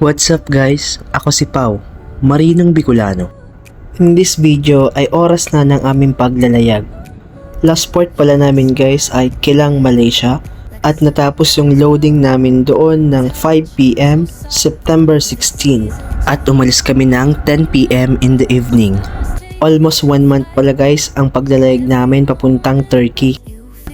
What's up guys? Ako si Pau, Marinong Bicolano. In this video ay oras na ng aming paglalayag. Last port pala namin guys ay Kelang, Malaysia at natapos yung loading namin doon ng 5 PM September 16 at umalis kami ng 10 PM in the evening. Almost 1 month pala guys ang paglalayag namin papuntang Turkey.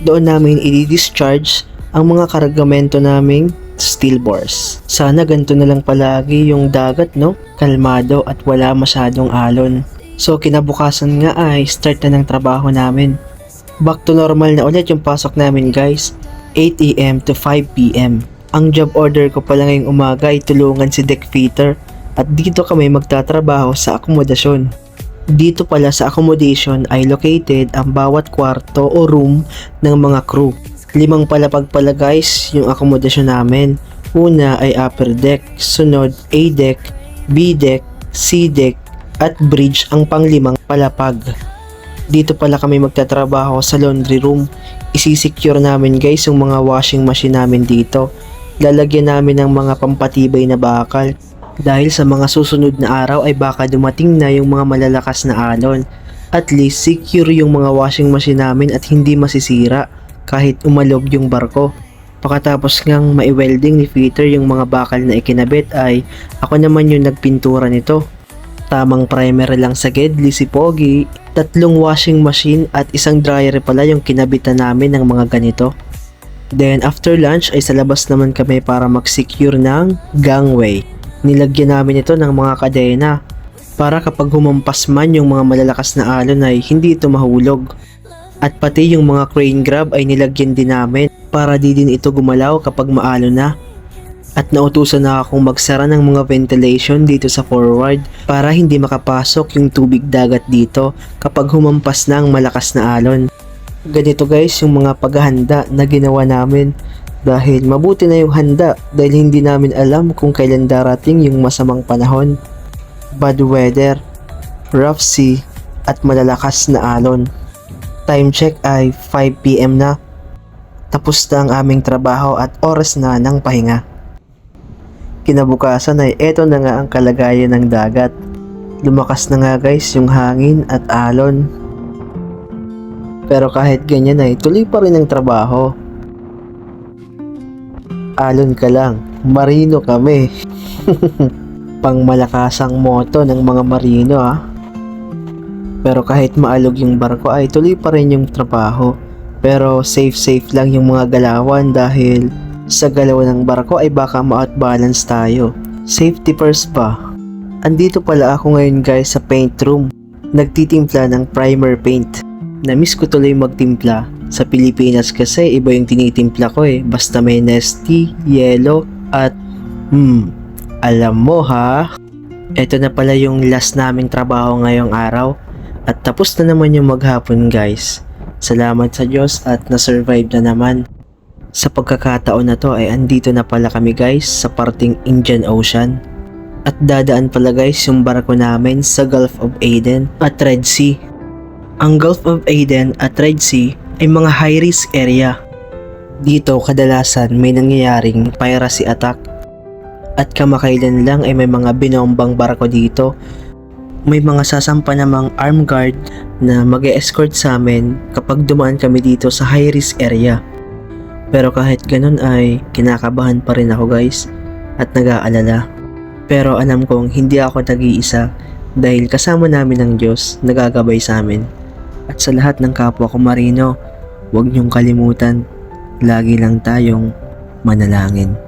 Doon namin i-discharge ang mga kargamento naming steel bars. Sana ganito na lang palagi yung dagat, no? Kalmado at wala masyadong alon. So kinabukasan nga ay start na ng trabaho namin. Back to normal na ulit yung pasok namin guys, 8 AM to 5 PM. Ang job order ko pala ngayong umaga ay tulungan si deck fitter at dito kami magtatrabaho sa akomodasyon. Dito pala sa accommodation ay located ang bawat kwarto o room ng mga crew. 5 palapag pala guys yung akomodasyon namin. Una ay upper deck, sunod A deck, B deck, C deck at bridge ang pang-5 palapag. Dito pala kami magtatrabaho sa laundry room. Isisecure namin guys yung mga washing machine namin dito. Lalagyan namin ng mga pampatibay na bakal dahil sa mga susunod na araw ay baka dumating na yung mga malalakas na alon. At least secure yung mga washing machine namin at hindi masisira kahit umalog yung barko. Pagkatapos ngang mai-welding ni fitter yung mga bakal na ikinabit ay ako naman yung nagpintura nito. Tamang primer lang sa gedli si Pogi, 3 washing machine at 1 dryer pala yung kinabitan namin ng mga ganito. Then after lunch ay sa labas naman kami para mag-secure ng gangway. Nilagyan namin ito ng mga kadena para kapag humampas man yung mga malalakas na alon ay hindi ito mahulog. At pati yung mga crane grab ay nilagyan din namin para di din ito gumalaw kapag maalo na. At nautusan na akong magsara ng mga ventilation dito sa forward para hindi makapasok yung tubig dagat dito kapag humampas na ang malakas na alon. Ganito guys yung mga paghahanda na ginawa namin dahil mabuti na yung handa dahil hindi namin alam kung kailan darating yung masamang panahon, bad weather, rough sea at malalakas na alon. Time check ay 5 PM na. Tapos na ang aming trabaho at oras na ng pahinga. Kinabukasan ay eto na nga ang kalagayan ng dagat. Lumakas na nga guys yung hangin at alon. Pero kahit ganyan ay tuloy pa rin ang trabaho. Alon ka lang, marino kami. Pang malakasang moto ng mga marino Pero kahit maalog yung barko ay tuloy pa rin yung trabaho. Pero safe lang yung mga galawan dahil sa galaw ng barko ay baka ma-outbalance tayo. Safety first ba? Andito pala ako ngayon guys sa paint room. Nagtitimpla ng primer paint. Namiss ko tuloy magtimpla. Sa Pilipinas kasi iba yung tinitimpla ko Basta may nesty, yellow at alam mo Ito na pala yung last naming trabaho ngayong araw. At tapos na naman yung maghapon guys. Salamat sa Diyos at na-survive na naman. Sa pagkakataon na to ay andito na pala kami guys sa parting Indian Ocean. At dadaan pala guys yung barko namin sa Gulf of Aden at Red Sea. Ang Gulf of Aden at Red Sea ay mga high risk area. Dito kadalasan may nangyayaring piracy attack. At kamakailan lang ay may mga binombang barko dito. May mga sasampa namang armed guard na mag-e-escort sa amin kapag dumaan kami dito sa high risk area. Pero kahit ganun ay kinakabahan pa rin ako guys at nag-aalala. Pero alam kong hindi ako nag-iisa dahil kasama namin ng Diyos nagagabay sa amin. At sa lahat ng kapwa ko marino, huwag niyong kalimutan, lagi lang tayong manalangin.